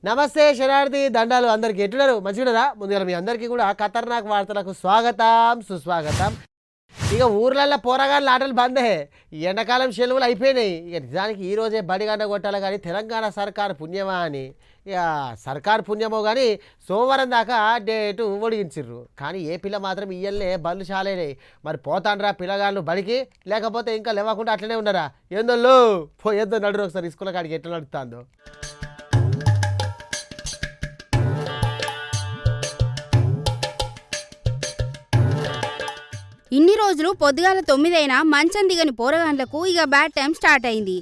నమస్తే శరణార్థి దండాలు అందరికీ ఎట్లున్నారు మంచిగా ముందుగా మీ అందరికీ కూడా ఖతర్నాక్ వార్తలకు స్వాగతం సుస్వాగతం. ఇక ఊర్లల్లో పోరగాళ్ళ ఆటలు బందే, ఎండాకాలం సెలవులు అయిపోయినాయి. ఇక నిజానికి ఈరోజే బడిగంట కొట్టాలి కానీ తెలంగాణ సర్కారు పుణ్యమా అని ఇక సర్కారు పుణ్యమో కానీ సోమవారం దాకా డేటు పొడిగించిర్రు. కానీ ఏ పిల్ల మాత్రం ఇయ్యలే బళ్ళు చాలేనాయి. మరి పోతాండ్రా పిల్లగాళ్ళు బడికి, లేకపోతే ఇంకా లేవకుండా అట్లనే ఉన్నారా? ఏందో పోయేద్దో నడురు ఒకసారి స్కూల్ కాడికి ఎట్లా నడుస్తుందో. ఇన్ని రోజులు పొద్దుగాల 9 అయినా మంచం దిగని పోరగాండ్లకు ఇక బ్యాడ్ టైం స్టార్ట్ అయింది.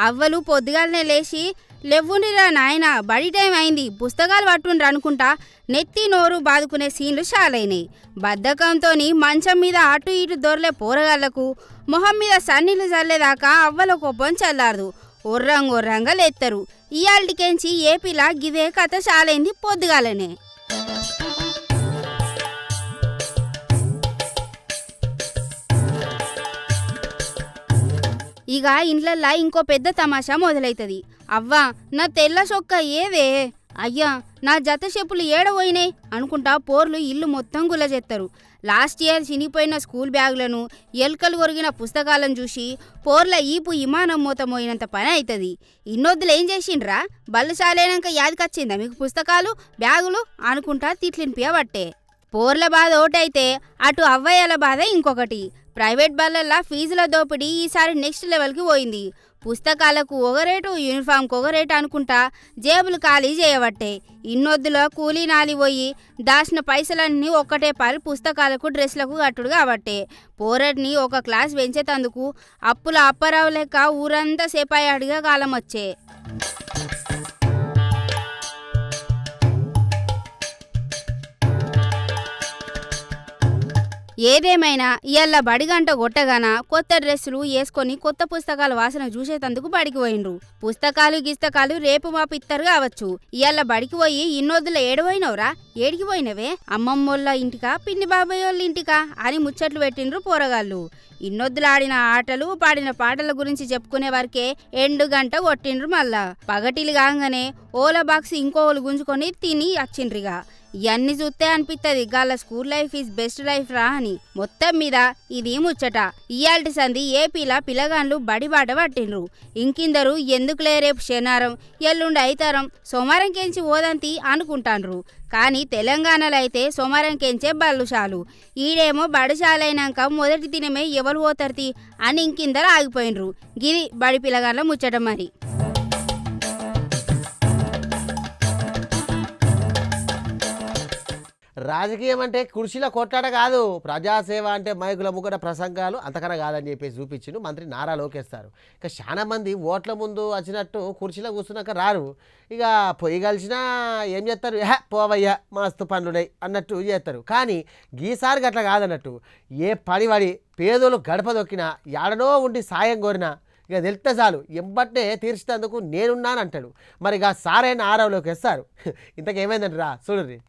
అవ్వలు పొద్దుగాలనే లేచి లెవ్వుండిరా నాయన బడి టైం అయింది పుస్తకాలు పట్టుండ్రు అనుకుంటా నెత్తి నోరు బాదుకునే సీన్లు చాలైనాయి. బద్ధకంతో మంచం మీద అటు ఇటు దొరలే పోరగాళ్లకు మొహం మీద సన్నీళ్లు చల్లేదాకా అవ్వల కోపం చల్లారదు. ఒర్రంగా లేత్తరు. ఇయాల్టికెంచి ఏపీలా గిదే కథ చాలైంది పొద్దుగాలనే. ఇక ఇంట్లల్లా ఇంకో పెద్ద తమాషా మొదలైతుంది. అవ్వా నా తెల్ల చొక్క ఏదే, అయ్యా నా జత చెప్పులు ఏడపోయినాయి అనుకుంటా పోర్లు ఇల్లు మొత్తం గుల్లజెత్తరు. లాస్ట్ ఇయర్ చినిపోయిన స్కూల్ బ్యాగులను, ఎలుకలు కొరిగిన పుస్తకాలను చూసి పోర్ల ఈపు విమానం మూత మోయినంత పని అవుతుంది. ఇన్నొద్దులు ఏం చేసిండ్రా, బళ్ళు చాలేనాక యాదికొచ్చిందా మీకు పుస్తకాలు బ్యాగులు అనుకుంటా తిట్లినిపియబట్టే. పోర్ల బాధ ఒకటైతే అటు అవ్వయ్యల బాధ ఇంకొకటి. ప్రైవేట్ బళ్ళల్లా ఫీజుల దోపిడీ ఈసారి నెక్స్ట్ లెవెల్కి పోయింది. పుస్తకాలకు ఒక రేటు, యూనిఫామ్కి ఒక రేటు అనుకుంటా జేబులు ఖాళీ చేయబట్టే. ఇన్నొద్దులో కూలీ నాలి పోయి దాచిన పైసలన్నీ ఒక్కటే పారి పుస్తకాలకు డ్రెస్లకు కట్టుడు కాబట్టే. పోరడిని ఒక క్లాస్ పెంచేతందుకు అప్పుల అప్పరావు లెక్క ఊరంతా సేపాయాడిగా కాలం వచ్చే. ఏదేమైనా ఇయ్యాల బడిగంట కొట్టగాన కొత్త డ్రెస్సులు వేసుకొని కొత్త పుస్తకాల వాసన చూసేతందుకు బడికి పోయిండ్రు. పుస్తకాలు గిస్తకాలు రేపు మాపు ఇత్తరు కావచ్చు. ఇయ్యాల బడికి పోయి ఇన్నొద్దుల ఏడవైనవరా, ఏడికి పోయినవే, అమ్మమ్మోళ్ళ ఇంటికా పిన్ని బాబాయ్ వాళ్ళ ఇంటికా అని ముచ్చట్లు పెట్టిండ్రు పోరగాళ్ళు. ఇన్నొద్దులు ఆడిన ఆటలు పాడిన పాటల గురించి చెప్పుకునే వరకే 2 గంట కొట్టిండ్రు. మళ్ళా పగటిలు కాగానే ఓలా బాక్స్ ఇంకోలు గుంజుకొని తిని వచ్చిండ్రిగా. ఇవన్నీ చూస్తే అనిపిస్తుంది గాళ్ళ school life is best life రా అని. మొత్తం మీద ఇది ముచ్చట. ఇయాల్టి సంది ఏపీలా పిల్లగాన్లు బడిబాట పట్టిండ్రు. ఇంకిందరు ఎందుకులే రేపు శనివారం ఎల్లుండి అయితారం సోమవారం కెంచి ఓదంతి అనుకుంటాండ్రు. కానీ తెలంగాణలో అయితే సోమవారం కెంచే బళ్ళుశాలు. ఈడేమో బడిశాలైనాక మొదటి దినమే ఎవరు పోతారు అని ఇంకిందరు ఆగిపోయినరు. గిది బడి పిల్లగాన్ల ముచ్చట. మరి రాజకీయం అంటే కుర్చీల కొట్లాట కాదు, ప్రజాసేవ అంటే మైకుల ముగ్గుర ప్రసంగాలు అంతకన్నా కాదని చెప్పేసి చూపించిండు మంత్రి నారా లోకేష్ గారు. ఇక చాలా మంది ఓట్ల ముందు వచ్చినట్టు కుర్చీలో కూర్చున్నాక రారు. ఇక పొయ్యి కలిసినా ఏం చేస్తారు, పోవయ్యా మస్తు పనులున్నాయి అన్నట్టు చేస్తారు. కానీ గీసారి గట్ల కాదన్నట్టు. ఏ పడి పేదోళ్ళు గడప దొక్కినా యాడనో ఉండి సాయం కోరినా ఇక తెలిస్తే చాలు ఎంబట్నే తీర్చేందుకు నేనున్నానంటాడు. మరి ఇక సారైన ఆరవలోకి వేస్తారు. ఇంతకేమైందంటారా చూడండి.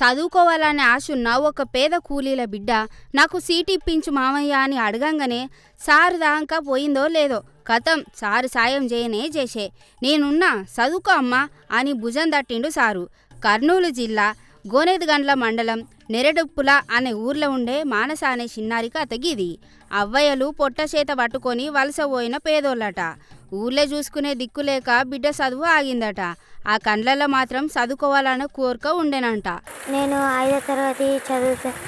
చదువుకోవాలనే ఆశున్న ఒక పేద కూలీల బిడ్డ నాకు సీటు ఇప్పించు మామయ్య అని అడగంగానే సారు దాకా పోయిందో లేదో కథం సారు సాయం చేయనే చేసే. నేనున్నా చదువుకో అమ్మా అని భుజం తట్టిండు సారు. కర్నూలు జిల్లా గోనేదిగండ్ల మండలం నెరడుప్పుల అనే ఊర్లో ఉండే మానస అనే చిన్నారికి అతగిది. అవ్వయ్యలు పొట్ట చేత పట్టుకొని వలస పోయిన పేదోళ్ళట. ఊర్లే చూసుకునే దిక్కులేక బిడ్డ చదువు ఆగిందట. ఆ కండ్లలో మాత్రం చదువుకోవాలన్న కోరిక ఉండేనంట. నేను 5వ తరగతి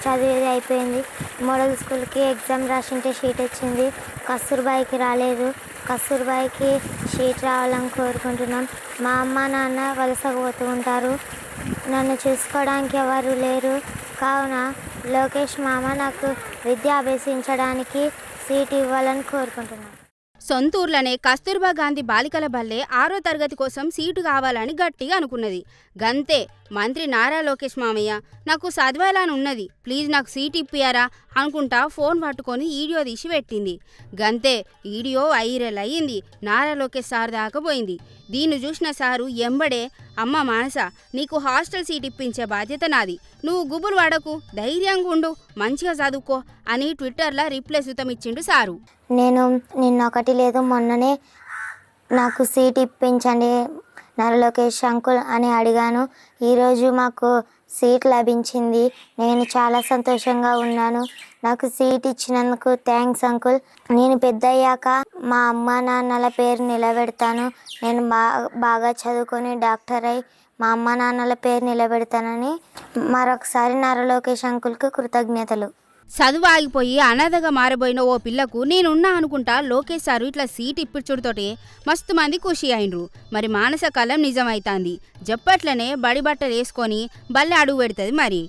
చదివేది అయిపోయింది. మోడల్ స్కూల్కి ఎగ్జామ్ రాసింటే షీట్ వచ్చింది. కస్తూర్బాయికి రాలేదు. కస్తూర్బాయికి షీట్ రావాలని కోరుకుంటున్నాం. మా అమ్మ నాన్న వలసపోతూ ఉంటారు. నన్ను చూసుకోవడానికి ఎవరు లేరు. కావున లోకేష్ మామ నాకు విద్య అభ్యసించడానికి సీట్ ఇవ్వాలని కోరుకుంటున్నాను. సొంతూర్లనే కస్తూర్బా గాంధీ బాలికల బల్లే 6వ తరగతి కోసం సీటు కావాలని గట్టిగా అనుకున్నది. గంతే మంత్రి నారా లోకేష్ మామయ్య నాకు చదవాలని ఉన్నది, ప్లీజ్ నాకు సీట్ ఇప్పియారా అనుకుంటా ఫోన్ పట్టుకొని వీడియో తీసి పెట్టింది. గంతే, వీడియో అయ్యింది. నారా లోకేష్ సార్ దాకా పోయింది. దీన్ని చూసిన సారు ఎంబడే, అమ్మ మానస, నీకు హాస్టల్ సీట్ ఇప్పించే బాధ్యత నాది, నువ్వు గుబులు వాడకు, ధైర్యంగా ఉండు, మంచిగా చదువుకో అని ట్విట్టర్లో రిప్లై సుతం ఇచ్చిండు సారు. నేను నిన్న ఒకటి లేదు మొన్ననే నాకు సీట్ ఇప్పించండి నారా లోకేష్ అంకుల్ అని అడిగాను. ఈరోజు మాకు సీట్ లభించింది. నేను చాలా సంతోషంగా ఉన్నాను. నాకు సీట్ ఇచ్చినందుకు థ్యాంక్స్ అంకుల్. నేను పెద్దయ్యాక మా అమ్మ నాన్నల పేరు నిలబెడతాను. నేను బాగా చదువుకొని డాక్టర్ అయి మా అమ్మ నాన్నల పేరు నిలబెడతానని మరొకసారి నారా లోకేష్ అంకుల్కి కృతజ్ఞతలు. చదువు ఆగిపోయి అనాథగా మారిపోయిన ఓ పిల్లకు నేనున్నా అనుకుంటా లోకేష్ సారు ఇట్లా సీట్ ఇప్పించుడుతోటి మస్తు మంది ఖుషి అయినరు. మరి మానస కలం నిజమైతాంది. జప్పట్లనే బడి బట్టలు వేసుకొని బల్లె అడుగు పెడుతుంది. మరి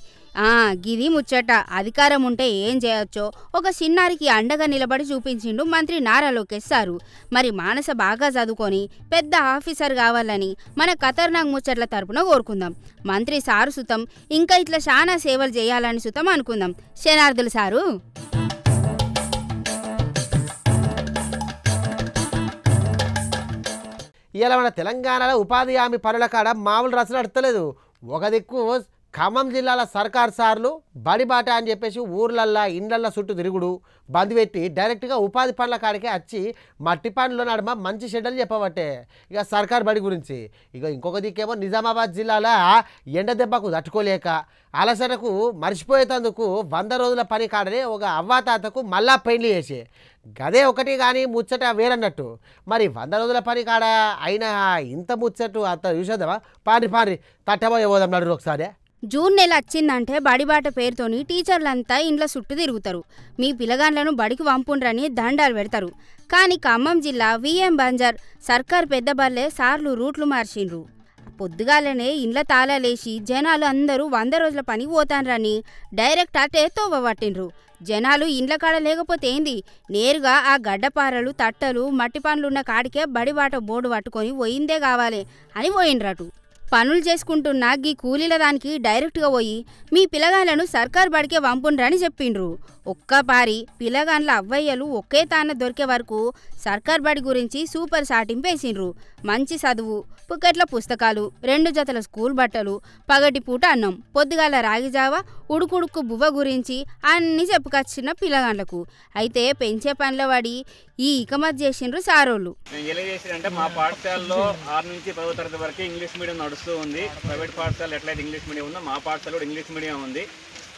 గిది ముచ్చట. అధికారం ఉంటే ఏం చేయొచ్చో ఒక చిన్నారికి అండగా నిలబడి చూపించిండు మంత్రి నారా లోకేష్ సారు. మరి మానస బాగా చదువుకొని పెద్ద ఆఫీసర్ కావాలని మన ఖతర్నాక్ ముచ్చట్ల తరపున కోరుకుందాం. మంత్రి సారు సుతం ఇంకా ఇట్లా చాలా సేవలు చేయాలని సుతం అనుకుందాం. శనార్థులు సారు. ఇవాళ మన తెలంగాణలో ఉపాధి హామీ పనుల కాడ మామూలు రసన అడతలేదు. ఒక దిక్కు ఖమ్మం జిల్లాల సర్కార్ సార్లు బడిబాట అని చెప్పేసి ఊర్లల్లో ఇండ్లల్లో చుట్టూ తిరుగుడు బంద్ పెట్టి డైరెక్ట్గా ఉపాధి పనుల కాడికే వచ్చి మట్టి పనుల నడుమ మంచి షెడ్యూల్ చెప్పబట్టే ఇక సర్కార్ బడి గురించి. ఇక ఇంకొక దిక్కేమో నిజామాబాద్ జిల్లాలో ఎండ దెబ్బకు తట్టుకోలేక అలసటకు మర్చిపోయేందుకు 100 రోజుల పని కాడనే ఒక అవ్వాతాతకు మళ్ళా పెళ్లి చేసే గదే ఒకటి కానీ ముచ్చట వేరన్నట్టు. మరి 100 రోజుల పని కాడ అయినా ఇంత ముచ్చట్టు అంత చూసేద్దామా? పారి తట్టబోయే పోదాం నడు ఒకసారి. జూన్ నెల వచ్చిందంటే బడిబాట పేరుతోని టీచర్లంతా ఇండ్ల చుట్టూ తిరుగుతారు. మీ పిల్లగాండ్లను బడికి పంపుండ్రని దండాలు పెడతారు. కానీ ఖమ్మం జిల్లా విఎం బంజర్ సర్కార్ పెద్ద బల్లే సార్లు రూట్లు మార్చిండ్రు. పొద్దుగాలనే ఇండ్ల తాళాలేసి జనాలు అందరూ 100 రోజుల పని పోతాన్రని డైరెక్ట్ అటే తోవ పట్టిండ్రు. జనాలు ఇండ్ల కాడ లేకపోతే ఏంది, నేరుగా ఆ గడ్డపారలు తట్టలు మట్టి పనులున్న కాడికే బడిబాట బోర్డు పట్టుకొని పోయిందే కావాలి అని పోయిండ్రటు. పనులు చేసుకుంటున్న గీ కూలీల దానికి డైరెక్ట్గా పోయి మీ పిల్లగాళ్ళను సర్కార్ బడికే పంపుండ్రని చెప్పిండ్రు. ఒక్కపారి పిల్లగాండ్ల అవ్వయ్యలు ఒకే తాన దొరికే వరకు సర్కార్ బడి గురించి సూపర్ సాటింపేసిండ్రు. మంచి చదువు, పుకెట్ల పుస్తకాలు, 2 జతల స్కూల్ బట్టలు, పగటి పూట అన్నం, పొద్దుగాల రాగిజావ, ఉడుకుడుక్కు బువ్వ గురించి అన్నీ చెప్పుకొచ్చిన పిల్లగాండ్లకు. అయితే పెంచే పనుల వాడి ఈ ఇకమత్ చేసిండ్రు సారోళ్ళు. అంటే మా పాఠశాలలో 6 నుంచి 10వ తరగతి వరకు ఇంగ్లీష్ మీడియం నడుస్తూ ఉంది. ప్రైవేట్ పాఠశాల ఎట్లయితే ఇంగ్లీష్ మీడియం ఉందో మా పాఠశాల కూడా ఇంగ్లీష్ మీడియం ఉంది.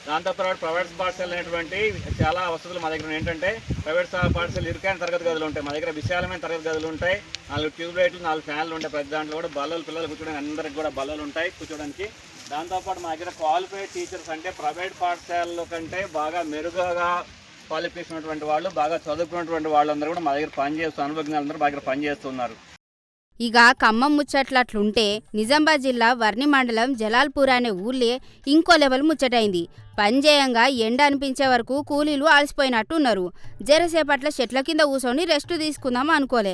దాంతోపాటు ప్రైవేట్ పాఠశాల అనేటువంటి చాలా వసతులు మా దగ్గర ఏంటంటే ప్రైవేట్ పాఠశాలలు ఇరుకైన తరగతి గదులు ఉంటాయి. మా దగ్గర విశాలమైన తరగతి గదులు ఉంటాయి. 4 ట్యూబ్ లైట్లు, 4 ఫ్యాన్లు ఉంటాయి. ప్రతి దాంట్లో కూడా బల్లలు, పిల్లలు కూర్చోడానికి అందరికి కూడా బల్లలు ఉంటాయి కూర్చోడానికి. దాంతోపాటు మా దగ్గర క్వాలిఫైడ్ టీచర్స్ అంటే ప్రైవేట్ పాఠశాలలో కంటే బాగా మెరుగ్గా క్వాలిఫికేషన్ ఉన్నటువంటి వాళ్ళు, బాగా చదువుకున్నటువంటి వాళ్ళందరూ కూడా మా దగ్గర పనిచేస్తూ అనుభవజ్ఞులందరూ మా దగ్గర పనిచేస్తున్నారు. ఇక ఖమ్మం ముచ్చట్లట్లుంటే నిజామాబాద్ జిల్లా వర్ణి మండలం జలాల్పూర్ అనే ఊర్లే ఇంకో లెవెల్ ముచ్చటైంది. పనిచేయంగా ఎండ అనిపించే వరకు కూలీలు అలసిపోయినట్టున్నారు. జరసేపట్ల చెట్ల కింద కూర్చొని రెస్ట్ తీసుకుందాం అనుకోలే.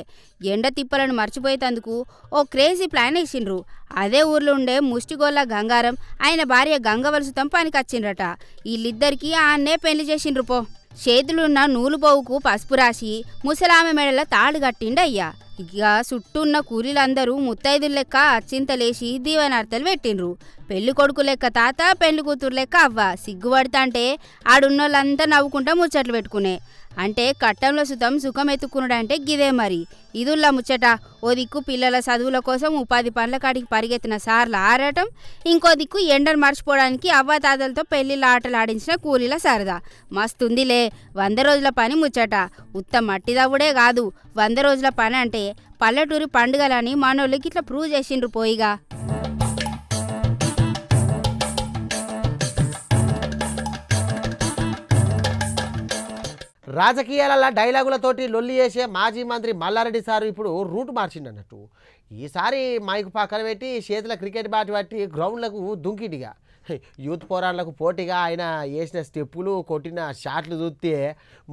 ఎండ తిప్పలను మర్చిపోయేందుకు ఓ క్రేజీ ప్లాన్ వేసిండ్రు. అదే ఊర్లో ఉండే ముష్టిగోళ్ళ గంగారం ఆయన భార్య గంగవలసుతం పనికొచ్చిండ్రట. వీళ్ళిద్దరికీ ఆన్నే పెళ్లి చేసిండ్రు. పో చేతులున్న నూలు పోవుకు పసుపు రాసి ముసలామె మెడల తాడు కట్టిండయ్యా. ఇక చుట్టూన్న కూలీలందరూ ముత్తైదులు లెక్క అచ్చింతలేసి దీవెనార్తలు పెట్టిండ్రు. పెళ్లి కొడుకు లెక్క తాత, పెళ్లి కూతురు లెక్క అవ్వ. సిగ్గుపడతాంటే ఆడున్నోళ్ళంతా నవ్వుకుంటా ముచ్చట్లు పెట్టుకునే. అంటే కట్టంలో సుఖం ఎత్తుకున్నాడంటే గిదే మరి. ఇదుల్లా ముచ్చట. ఓ దిక్కు పిల్లల చదువుల కోసం ఉపాధి పనుల కాడికి పరిగెత్తిన సార్ల ఆరాటం, ఇంకో దిక్కు ఎండను మర్చిపోవడానికి అవ్వాతాతలతో పెళ్లిళ్ళ ఆటలు ఆడించిన కూలీల సరదా. మస్తుందిలే 100 రోజుల పని ముచ్చట. ఉత్త మట్టిదవుడే కాదు, 100 రోజుల పని అంటే పల్లెటూరి పండుగలని మనోళ్ళకి ఇట్లా ప్రూవ్ చేసిండ్రు పోయిగా. రాజకీయాల డైలాగులతోటి లొల్లి చేసే మాజీ మంత్రి మల్లారెడ్డి సారు ఇప్పుడు రూట్ మార్చిండన్నట్టు. ఈసారి మైకు పక్కన పెట్టి చేతుల క్రికెట్ బ్యాట్ పట్టి గ్రౌండ్లకు దుంకిండిగా. యూత్ పోరాళ్ళకు పోటీగా ఆయన వేసిన స్టెప్పులు కొట్టిన షాట్లు చూస్తే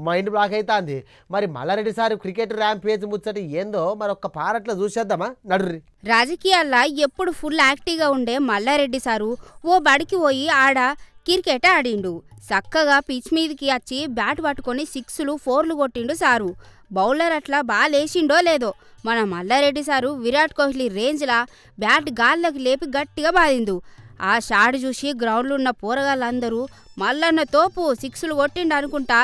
మైండ్ బ్లాక్ అవుతుంది. మరి Mallareddy sir cricket rampage ముచ్చటి ఏందో మరి ఒక్క పారట్లో చూసేద్దామా నడుర్రి. రాజకీయాల్లో ఎప్పుడు ఫుల్ యాక్టివ్గా ఉండే మల్లారెడ్డి సారు ఓ బడికి పోయి ఆడ క్రికెట్ ఆడిండు. చక్కగా పిచ్ మీదకి వచ్చి బ్యాట్ పట్టుకొని 6లు 4లు కొట్టిండు సారు. బౌలర్ అట్లా బాలేసిండో లేదో మన మల్లారెడ్డి సారు విరాట్ కోహ్లీ రేంజ్లా బ్యాట్ గాల్లోకి లేపి గట్టిగా బాదిండు. ఆ షాట్ చూసి గ్రౌండ్లో ఉన్న పోరగాళ్ళందరూ మల్లన్న తోపు 6లు కొట్టిండు అనుకుంటా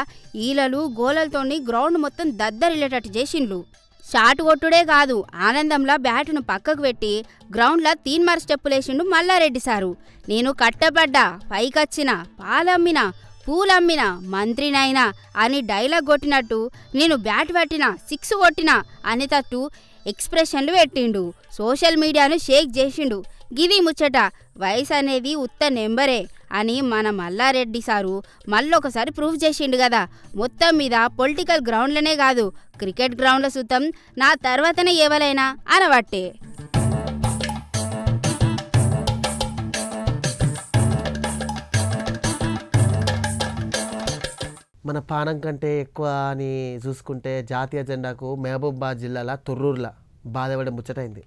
ఈలలు గోలలతోని గ్రౌండ్ మొత్తం దద్దరిల్లేటట్టు చేసిండ్లు. షాట్ కొట్టుడే కాదు ఆనందంలా బ్యాటును పక్కకు పెట్టి గ్రౌండ్లా తీన్మార్ స్టెప్పులేసిండు మల్లారెడ్డి సారు. నేను కట్టబడ్డా, పైకచ్చిన, పాలమ్మినా, పూలమ్మినా, మంత్రినైనా అని డైలాగ్ కొట్టినట్టు నేను బ్యాట్ పట్టినా 6 కొట్టినా అనేటట్టు ఎక్స్ప్రెషన్లు పెట్టిండు. సోషల్ మీడియాను షేక్ చేసిండు. గిది ముచ్చట. వయసు అనేది ఉత్త నెంబరే అని మన మల్లారెడ్డి సారు మళ్ళొకసారి ప్రూఫ్ చేసిండు కదా. మొత్తం మీద పొలిటికల్ గ్రౌండ్లనే కాదు క్రికెట్ గ్రౌండ్ల సుతం నా తర్వాతనే ఎవరైనా అనబట్టే. మన పానం కంటే ఎక్కువ అని చూసుకుంటే జాతీయ జెండాకు మహబూబాబాద్ జిల్లాలో తొర్రూరులో బాధపడే ముచ్చటైంది.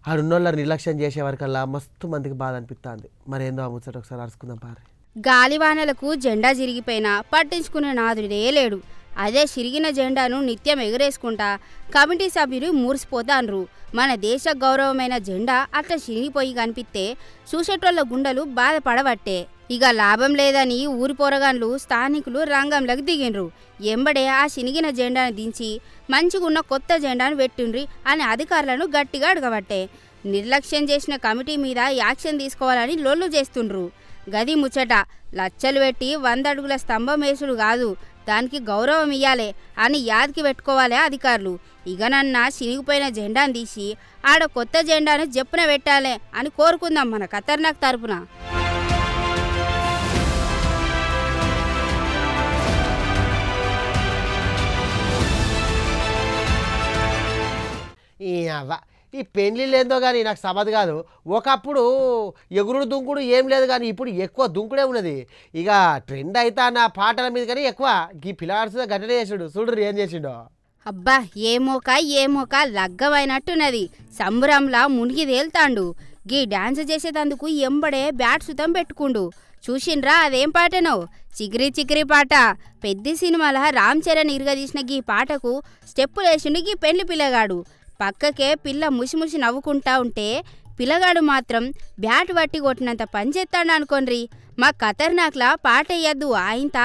ఆడున్నోళ్ళ నిర్లక్ష్యం చేసే వరకల్లా మస్తు మందికి బాధ అనిపిస్తుంది. మరి ఏందో ఆ ముచ్చట ఒకసారి అరుచుకుందాం పారి. గాలివానలకు జెండా చిరిగిపోయినా పట్టించుకునే నాదుడే లేడు. అదే చిరిగిన జెండాను నిత్యం ఎగరేసుకుంటా కమిటీ సభ్యులు మూర్సిపోతాన్రు. మన దేశ గౌరవమైన జెండా అట్లా చిరిగిపోయి కనిపిస్తే చూసేటోళ్ళ గుండెలు బాధపడబట్టే. ఇక లాభం లేదని ఊరి పోరగాన్లు స్థానికులు రంగంలోకి దిగిండ్రు. ఎంబడే ఆ చినిగిన జెండాను దించి మంచిగున్న కొత్త జెండాను పెట్టిండ్రి అని అధికారులను గట్టిగా అడగబట్టే. నిర్లక్ష్యం చేసిన కమిటీ మీద యాక్షన్ తీసుకోవాలని లొల్లు చేస్తుండ్రు. గది ముచ్చట. లచ్చలు పెట్టి 100 అడుగుల స్తంభం వేసుడు కాదు, దానికి గౌరవం ఇయ్యాలే అని యాదికి పెట్టుకోవాలి అధికారులు. ఇగనన్నా చినిగిపోయిన జెండాను తీసి ఆడ కొత్త జెండాను జప్పున పెట్టాలే అని కోరుకుందాం మన ఖతర్నాక్ తరపున. ఈ పెళ్ళిళ్ళు ఏందో కానీ నాకు సమధ కాదు. ఒకప్పుడు ఎగురుడు దుంకుడు ఏం లేదు కానీ ఇప్పుడు ఎక్కువ దుంకుడే ఉన్నది. ఇక ట్రెండ్ అయితే నా పాటల మీద కానీ ఎక్కువ ఈ పిల్లాడ్స్ గట్టనే చేసాడు. చూడరు ఏం చేసిండో. అబ్బా ఏమోక లగ్గమైనట్టున్నది. సంబరంలా మునిగి తేల్తాండు. గీ డాన్స్ చేసేటందుకు ఎంబడే బ్యాట్ సుతం పెట్టుకుండు. చూసిండ్రా అదేం పాటనో? చిగిరి చిగిరి పాట. పెద్ద సినిమాల రామ్ చరణ్ ఇరగదీసిన గీ పాటకు స్టెప్పులేసిండు గీ పెళ్లి పిల్లగాడు. పక్కకే పిల్ల ముసిముసి నవ్వుకుంటా ఉంటే పిల్లగాడు మాత్రం బ్యాట్ పట్టి కొట్టినంత పని చేస్తాడు అనుకోండ్రి. మా ఖతర్నాక్లా పాట వేయద్దు ఆయంత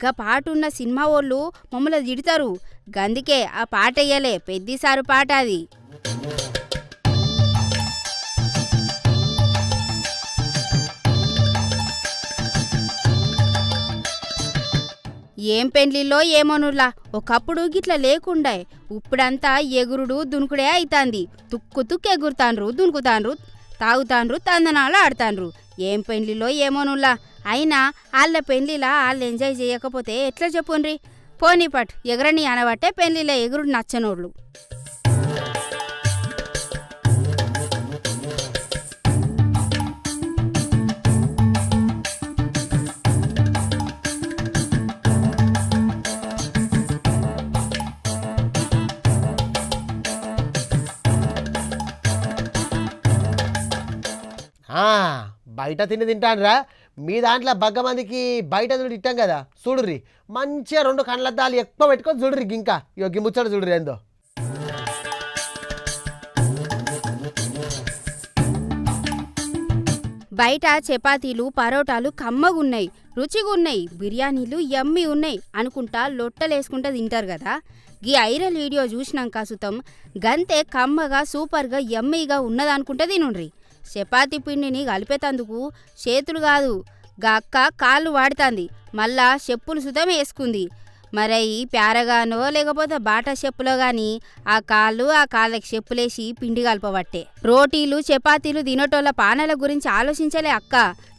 గా పాటున్న సినిమా వాళ్ళు మమ్మల్ని తిడతారు. గందుకే ఆ పాట వేయలే, పెద్దిసారు పాట అది. ఏం పెండ్లిలో ఏమోనులా. ఒకప్పుడు గిట్ల లేకుండే. ఇప్పుడంతా ఎగురుడు దునుకుడే అయితాంది. తుక్కు ఎగురుతాన్రు, దునుకుతాన్రు, తాగుతాన్రు, తందనాలు ఆడతాన్రు. ఏం పెండ్లిలో ఏమోనులా. అయినా వాళ్ళ పెండ్లిలా వాళ్ళు ఎంజాయ్ చేయకపోతే ఎట్లా చెప్పుండ్రి. పోనీ పట్ ఎగరని అనబట్టే పెండ్లిలో ఎగురుడు నచ్చనోళ్ళు. బయట తింటాన్రా. మీ దాంట్లో బగ్గ మందికి బయట చూడు ఇట్టాం కదా. చూడుర్రి మంచిగా 2 కళ్ళద్దాలు ఎక్కువ పెట్టుకొని చూడుర్రి. ఇంకా ఇక ముచ్చట చూడుర్రి ఏందో. బయట చపాతీలు పరోటాలు కమ్మగున్నాయి, రుచిగున్నాయి, బిర్యానీలు యమ్మీ ఉన్నాయి అనుకుంటా లొట్టలేసుకుంటా తింటారు కదా. గీ ఐరల్ వీడియో చూసినాక సుతం గంతే కమ్మగా సూపర్గా యమ్మీగా ఉన్నదనుకుంటా తినుండ్రి. చపాతీ పిండిని కలిపేతందుకు చేతులు కాదు గా అక్క కాళ్ళు వాడుతుంది. మళ్ళా చెప్పులు సుతం వేసుకుంది. మరి ఈ ప్యారగానో లేకపోతే బాటా చెప్పులో గాని ఆ కాళ్ళకి చెప్పులేసి పిండి కలపబట్టే. రోటీలు చపాతీలు తినటోళ్ళ పానాల గురించి ఆలోచించలే అక్క.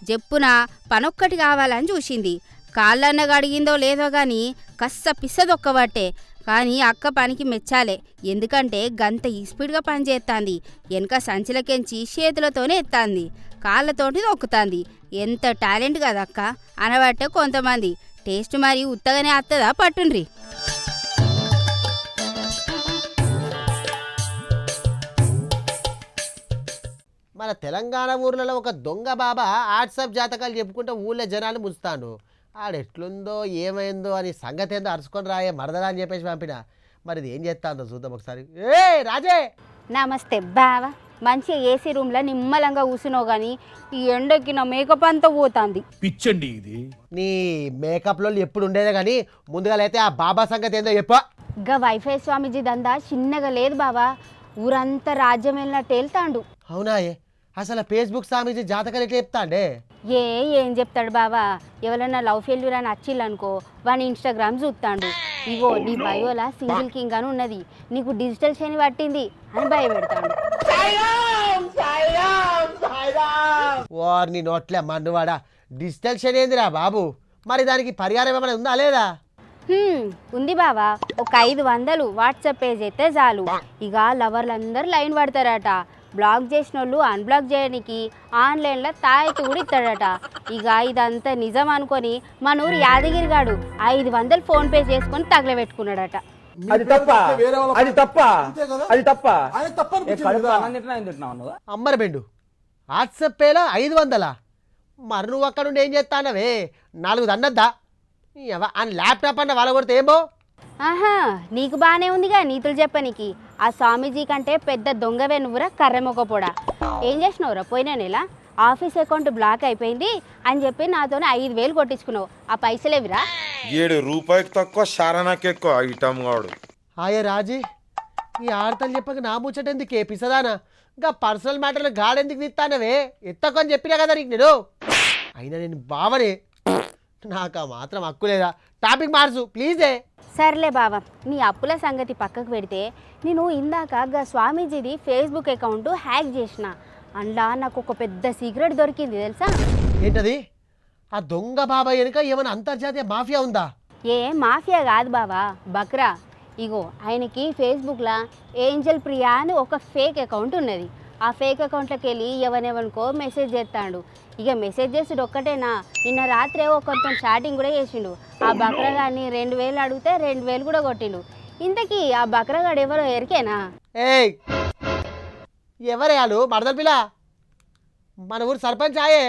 జప్పున పనొక్కటి కావాలని చూసింది. కాళ్ళన్న గడిగిందో లేదో గాని కస్స పిస్సదొక్కబట్టే. కానీ అక్క పనికి మెచ్చాలే, ఎందుకంటే గంత స్పీడ్గా పని చేస్తాంది. వెనక సంచులకెంచి చేతులతోనే ఎత్తాంది, కాళ్ళతోటి నొక్కుతాంది. ఎంత టాలెంట్ కదా అక్క అనబట్టే కొంతమంది. టేస్ట్ మరి ఉత్తగానే వస్తుందా పట్టుండ్రి. మన తెలంగాణ ఊర్లలో ఒక దొంగ బాబా వాట్సాప్ జాతకాలు చెప్పుకుంటే ఊళ్ళో జనాలు ముంచుతాడు. ఆడెట్లుందో ఏమైందో అని సంగతి ఏందో అరుచుకొని రాయే మరదలా అని చెప్పేసి పంపిన. మరి ఇది ఏం చేస్తాందో చూద్దాం ఒకసారి. ఏ రాజే నమస్తే బావా, మంచిగా ఏసీ రూమ్లో నిమ్మలంగా కూర్చున్నావు కానీ ఈ ఎండకి నా మేకప్ అంతా పోతుంది. పిచ్చండి ఇది. నీ మేకప్లో ఎప్పుడు ఉండేదే కానీ ముందుగా అయితే ఆ బాబా సంగతి ఏందో చెప్ప. గా వైఫై స్వామీజీ దందా చిన్నగా లేదు బావా, ఊరంతా రాజ్యం వెళ్ళినట్టు వెళ్తాండు. అవునా? అసలు ఫేస్బుక్ స్వామీజీ జాతకాలు ఎట్లా చెప్తాండే? ఏం చెప్తాడు బావా, ఎవరైనా లవ్ ఫెయిల్యూర్ అని వచ్చిల్లనుకో వాని ఇన్స్టాగ్రామ్ చూస్తాడు. ఇగో నీ బయోలా సింగిల్ కింగ్ అని ఉన్నది, నీకు డిజిటల్ శని పట్టింది అని భయపెడతాడు. వారిని నోట్లే మన్నువాడా, డిజిటల్ శని ఏందిరా బాబు? మరి దానికి పరిహారం ఏమైనా ఉందా లేదా? ఉంది బావా, ఒక 500 వాట్సాప్ పేజ్ అయితే చాలు, ఇక లవర్లందరూ లైన్ పడతారట. బ్లాక్ చేసిన వాళ్ళు అన్బ్లాక్ చేయడానికి ఆన్లైన్లో తాయితీ కూడా ఇస్తాడట. ఇక ఇదంతా నిజం అనుకొని మన ఊరు యాదగిరి గాడు 500 ఫోన్ పే చేసుకొని తగలబెట్టుకున్నాడట. అమ్మర బెండు వాట్సాప్ పేలో 500? మరి నువ్వు అక్కడ నుండి ఏం చేస్తానవే? 4 దండద్దా అని ల్యాప్టాప్ అన్న వాళ్ళ కొడితే ఏమో. ఆహా, నీకు బాగానే ఉందిగా నీతులు చెప్పనీకి. ఆ స్వామీజీ కంటే పెద్ద దొంగవే నువ్వురా కర్రెమొకపోడా. ఏం చేసినవురా పోయిన నెల? ఆఫీస్ అకౌంట్ బ్లాక్ అయిపోయింది అని చెప్పి నాతోనే 5,000 కొట్టించుకున్నావు. ఆ పైసలేవిరా? 7 రూపాయకి తక్కువ శారణకి ఎక్కువ ఐటమ్ గాడు. ఆయే రాజీ, ఈ ఆడతలు చెప్పక నా ముచ్చట ఎందుకే పిసదానా? ఇంకా పర్సనల్ మ్యాటర్లు గాడెందుకు తీస్తానవే? ఎత్తకొని చెప్పినా కదా నీకు నేను. అయినా నేను బావనే, నాకు ఆ మాత్రం హక్కు లేదా? టాపిక్ మార్చు ప్లీజే. సర్లే బావా, నీ అప్పుల సంగతి పక్కకు పెడితే నేను ఇందాక గా స్వామీజీది ఫేస్బుక్ అకౌంట్ హ్యాక్ చేసిన. అందులో నాకు ఒక పెద్ద సీక్రెట్ దొరికింది తెలుసా? ఏంటది? ఆ దొంగ బాబా వెనుక ఏమైనా అంతర్జాతీయ మాఫియా ఉందా? ఏ మాఫియా కాదు బావా, బక్రా. ఇగో ఆయనకి ఫేస్బుక్లో ఏంజల్ ప్రియా అని ఒక ఫేక్ అకౌంట్ ఉన్నది. ఆ ఫేక్ అకౌంట్లోకి వెళ్ళి ఎవరెవరికో మెసేజ్ చేస్తాడు. ఇక మెసేజ్ చేసాడు ఒక్కటేనా, నిన్న రాత్రే ఒకరితో చాటింగ్ కూడా చేసిండు. ఆ బక్రగాడిని 2,000 అడిగితే 2,000 కూడా కొట్టిండు. ఇంతకీ ఆ బక్రగాడు ఎవరో ఎరికేనా? ఏయ్ ఎవరే వాళ్ళు? మరదల పిల్ల, మన ఊరు సర్పంచ్ ఆయే.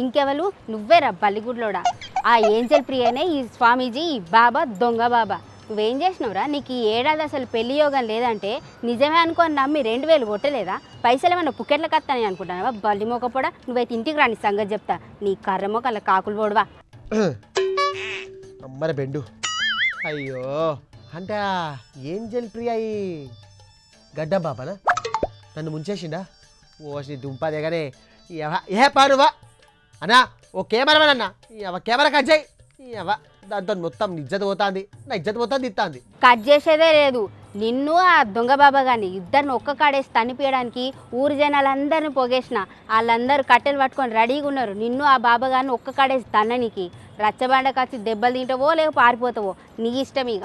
ఇంకెవరు? నువ్వేరా బల్లిగుడ్లోడా. ఆ ఏంజల్ ప్రియనే ఈ స్వామీజీ, ఈ బాబా దొంగ బాబా. నువ్వేం చేసినవురా? నీకు ఈ ఏడాది అసలు పెళ్లి యోగం లేదంటే నిజమే అనుకొని నమ్మి 2,000 కొట్టలేదా? పైసలు ఏమన్నా పుకెట్లకు వస్తానని అనుకుంటానవా? బల్లి మొక్కపోడా. నువ్వైతే ఇంటికి రాని సంగతి చెప్తా. నీ కర్ర మొక్కల కాకులు పోడువా. అమ్మర బెండు, అయ్యో అంటే ఏంజల్ ప్రియా ఈ గడ్డ బాబానా? నన్ను ముంచేసిండా? ఓసి దుంపదేగానే ఏ పానువా అన్నా. ఓ కెమెరామెన్ అన్న, కెమెరా కట్ చేయి. దాంతో మొత్తం ఇజ్జత్ పోతుంది, నా ఇజ్జత్ మొత్తం తిత్తాంది. కట్ చేసేదే లేదు. నిన్ను ఆ దొంగ బాబా గాని ఇద్దరిని ఒక్క కాడేసి తనిపీయడానికి ఊరి జనాలందరిని పొగేసిన. వాళ్ళందరూ కట్టెలు పట్టుకొని రెడీగా ఉన్నారు నిన్ను ఆ బాబా గారిని ఒక్క కాడేసి తన్ననికి. రచ్చబండకు వచ్చి దెబ్బలు తింటావో లేక పారిపోతావో నీ ఇష్టం. ఇక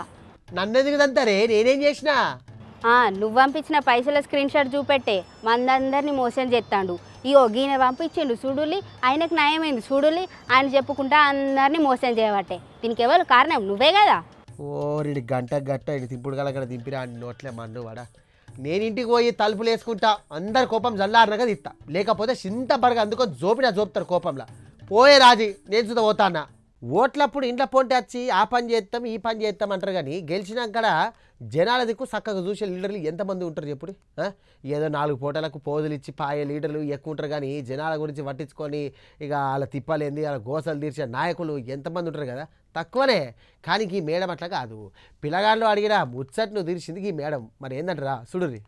నన్నెందుకు తంతారే? నేనేం చేసినా? నువ్వు పంపించిన పైసల స్క్రీన్ షాట్ చూపెట్టే మందందరినీ మోసం చేస్తాడు. ఇగో గీన పంపించిండు చూడులి, ఆయనకు న్యాయమైంది చూడులి ఆయన చెప్పుకుంటా అందరినీ మోసం చేయబట్టే. దీనికి ఎవరు కారణం? నువ్వే కదా. ఓరి గంట గట్ట ఇటు తింపుడు గల దింపిరా అని నోట్లే మన్ను వాడా. నేను ఇంటికి పోయి తలుపులు వేసుకుంటా, అందరు కోపం జల్లారనగా తిత్తా. లేకపోతే చింత బరగా అందుకొని జోపుతారు కోపంలో. పోయే రాజీ, నేను చూద్దా పోతా అన్న. ఓట్లప్పుడు ఇంట్లో పొంటి వచ్చి ఆ పని చేస్తాం ఈ పని చేస్తాం అంటారు కానీ గెలిచినాక జనాల దిక్కు చక్కగా చూసే లీడర్లు ఎంతమంది ఉంటారు చెప్పుడు? ఏదో 4 పూటలకు పోజులు ఇచ్చి పాయే లీడర్లు ఎక్కువ ఉంటారు కానీ జనాల గురించి పట్టించుకొని ఇక వాళ్ళ తిప్పాలేంది వాళ్ళ గోసలు తీర్చే నాయకులు ఎంతమంది ఉంటారు కదా, తక్కువనే. కానీ ఈ మేడం అట్లా కాదు. పిల్లగాళ్ళు అడిగిన ముచ్చట్ను తీర్చింది ఈ మేడం. మరి ఏందంటారా చూడుర్రి.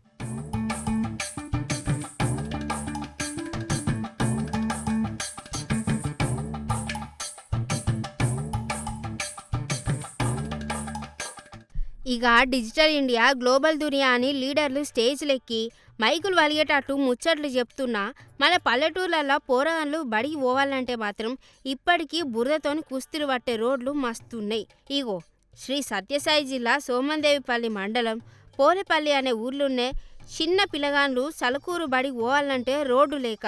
ఇక డిజిటల్ ఇండియా గ్లోబల్ దునియా అని లీడర్లు స్టేజ్లెక్కి మైకులు వలిగేటట్టు ముచ్చట్లు చెప్తున్నా మన పల్లెటూర్లలో పోరగాళ్ళు బడికి పోవాలంటే మాత్రం ఇప్పటికీ బురదతోని కుస్తీలు పట్టే రోడ్లు మస్తున్నాయి. ఇగో శ్రీ సత్యసాయి జిల్లా సోమందేవిపల్లి మండలం పోలేపల్లి అనే ఊర్లోనే చిన్న పిల్లగాండ్లు సలకూరు బడికి పోవాలంటే రోడ్డు లేక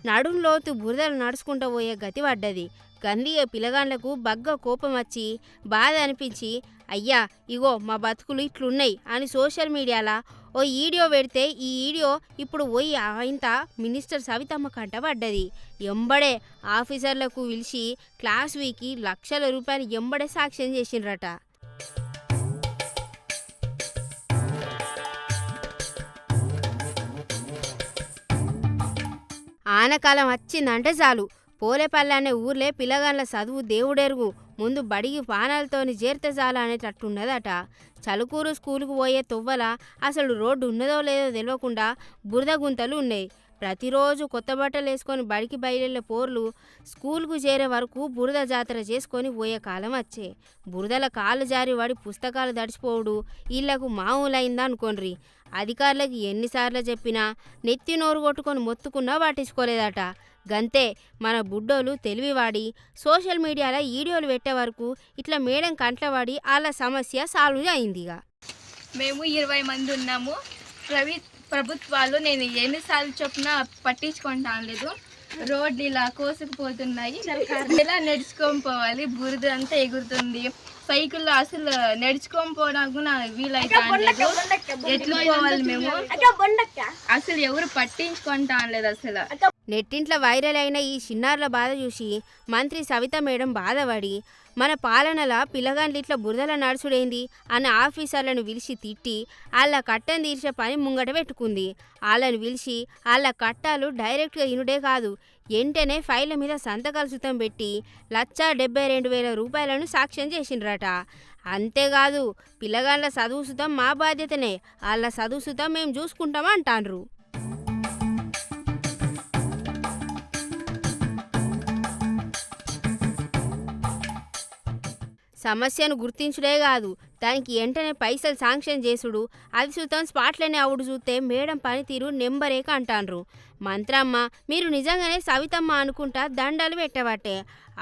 నడుంలోతు బురదలు నడుచుకుంటూ పోయే గతి పడ్డది. గందియ పిల్లగాండ్లకు బగ్గ కోపం వచ్చి బాధ అనిపించి అయ్యా ఇగో మా బతుకులు ఇట్లున్నాయి అని సోషల్ మీడియాలో ఓ వీడియో పెడితే ఈ వీడియో ఇప్పుడు పోయి ఆయంత మినిస్టర్ సవితమ్మ కంట పడ్డది. ఎంబడే ఆఫీసర్లకు పిలిచి క్లాస్ వీకి లక్షల రూపాయలు ఎంబడే సాక్ష్యం చేసిండ్రట. ఆనకాలం వచ్చిందంటే చాలు పోలేపల్లి అనే ఊర్లే పిల్లగాళ్ళ చదువు దేవుడెరుగు, ముందు బడికి పానాలతోని చేరితే చాలు అనేటట్టున్నదట. చలుకూరు స్కూలుకు పోయే తొవ్వల అసలు రోడ్డు ఉన్నదో లేదో తెలియకుండా బురద గుంతలు ఉన్నాయి. ప్రతిరోజు కొత్త బట్టలు వేసుకొని బడికి బయలుదేరే పోర్లు స్కూల్కు చేరే వరకు బురద జాతర చేసుకొని పోయే కాలం వచ్చే. బురదల కాళ్ళు జారి వాడి పుస్తకాలు దడిచిపోవుడు వీళ్లకు మామూలైందా అనుకోండ్రి. అధికారులకు ఎన్నిసార్లు చెప్పినా నెత్తి నోరు కొట్టుకొని మొత్తుకున్నా పట్టించుకోలేదట. గంతే మన బుడ్డోలు తెలివివాడి సోషల్ మీడియాలో వీడియోలు పెట్టే వరకు ఇట్లా మేడం కంట్లవాడి వాళ్ళ సమస్య సాల్వ్ అయిందిగా. మేము 20 మంది ఉన్నాము. ప్రభుత్వాలు నేను ఎన్నిసార్లు చెప్పినా పట్టించుకుంటాను లేదు. రోడ్లు ఇలా కోసుకుపోతున్నాయి, ఇలా నడుచుకొని పోవాలి, బురద అంతా ఎగురుతుంది. సైకిల్లో అసలు నడుచుకొని పోవడానికి వీలైతే ఎట్లు పోవాలి మేము, అసలు ఎవరు పట్టించుకుంటాం లేదు. అసలు నెట్టింట్లో వైరల్ అయిన ఈ చిన్నారుల బాధ చూసి మంత్రి సవిత మేడం బాధపడి మన పాలనల పిల్లగాండ్లు ఇట్లా బురదల నడుచుడైంది అన్న ఆఫీసర్లను పిలిచి తిట్టి వాళ్ళ కట్టను తీర్చే పని ముంగట పెట్టుకుంది. వాళ్ళని పిలిచి వాళ్ళ కట్టాలు డైరెక్ట్గా ఇనుడే కాదు, వెంటనే ఫైళ్ళ మీద సంతకాలు సుతం పెట్టి 1,72,000 రూపాయలను సాక్ష్యం చేసిండ్రట. అంతేకాదు పిల్లగాండ్ల చదువు సుతం మా బాధ్యతనే, వాళ్ళ చదువు సుతం మేము చూసుకుంటామంటాండ్రు. సమస్యను గుర్తించుడే కాదు దానికి వెంటనే పైసలు శాంక్షన్ చేసుడు, అది సుతం స్పాట్లోనే అవుడు చూస్తే మేడం పనితీరు నెంబరేక అంటాండ్రు. మంత్రమ్మ మీరు నిజంగానే సవితమ్మ అనుకుంటా దండాలు పెట్టబట్టే.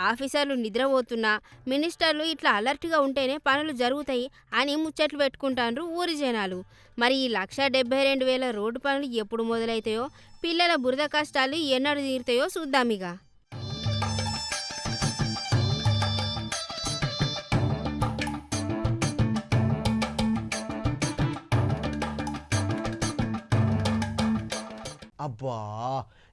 ఆఫీసర్లు నిద్రపోతున్నా మినిస్టర్లు ఇట్లా అలర్ట్గా ఉంటేనే పనులు జరుగుతాయి అని ముచ్చట్లు పెట్టుకుంటాండ్రు ఊరి జనాలు. మరి ఈ 1,72,000 రోడ్డు పనులు ఎప్పుడు మొదలవుతాయో, పిల్లల బురద కష్టాలు ఎన్నడు తీరుతాయో చూద్దామిగ. అబ్బా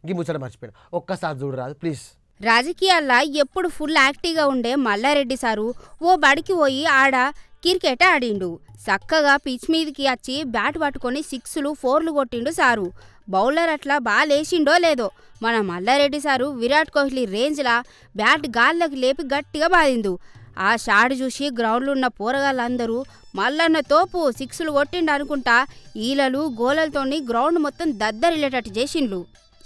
ఇంక ముచ్చట మర్చిపోయినా, ఒక్కసారి చూడరాదు ప్లీజ్. రాజకీయాల్లో ఎప్పుడు ఫుల్ యాక్టివ్గా ఉండే మల్లారెడ్డి సారు ఓ బడికి పోయి ఆడ క్రికెట్ ఆడిండు. చక్కగా పిచ్ మీదకి వచ్చి బ్యాట్ పట్టుకొని 6లు 4లు కొట్టిండు సారు. బౌలర్ అట్లా బాలేసిండో లేదో మన మల్లారెడ్డి సారు విరాట్ కోహ్లీ రేంజ్లా బ్యాట్ గాల్లోకి లేపి గట్టిగా బాదిండు. ఆ షాట్ చూసి గ్రౌండ్లో ఉన్న పోరగాళ్ళందరూ మల్లన్న తోపు 6లు కొట్టిండు అనుకుంటా ఈలలు గోలలతోని గ్రౌండ్ మొత్తం దద్దరిల్లేటట్టు చేసిండ్లు.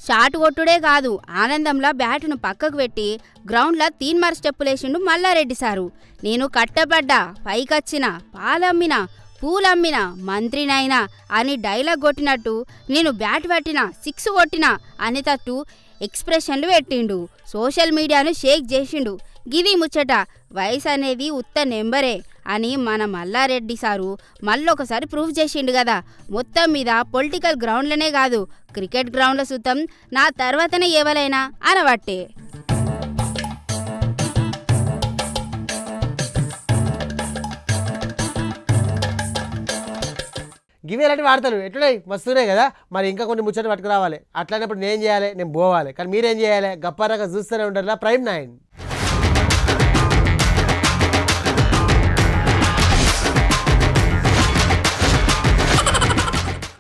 షాట్ కొట్టుడే కాదు ఆనందంలా బ్యాటును పక్కకు పెట్టి గ్రౌండ్లో తీన్మార్ స్టెప్పులేసిండు మల్లారెడ్డి సారు. నేను కట్టబడ్డా, పైకొచ్చిన, పాలమ్మినా, పూలమ్మినా, మంత్రినైనా అని డైలాగ్ కొట్టినట్టు నేను బ్యాట్ పట్టినా 6 కొట్టినా అనేటట్టు ఎక్స్ప్రెషన్లు పెట్టిండు. సోషల్ మీడియాను షేక్ చేసిండు. గిది ముచ్చట, వయసు అనేది ఉత్త నెంబరే అని మన మల్లారెడ్డి సారు మళ్ళొకసారి ప్రూఫ్ చేసిండు కదా. మొత్తం మీద పొలిటికల్ గ్రౌండ్లనే కాదు క్రికెట్ గ్రౌండ్ల సుతం నా తర్వాతనే ఎవరైనా అనబట్టే. గివి ఎలాంటి వాడతారు ఎట్లున్నాయి మస్తున్నాయి కదా. మరి ఇంకా కొన్ని ముచ్చట్లు పట్టుకురావాలి. అట్లానప్పుడు నేను చేయాలి, నేను పోవాలి. కానీ మీరేం చేయాలి, గప్పారగా చూస్తూనే ఉంటారు. ప్రైమ్ 9.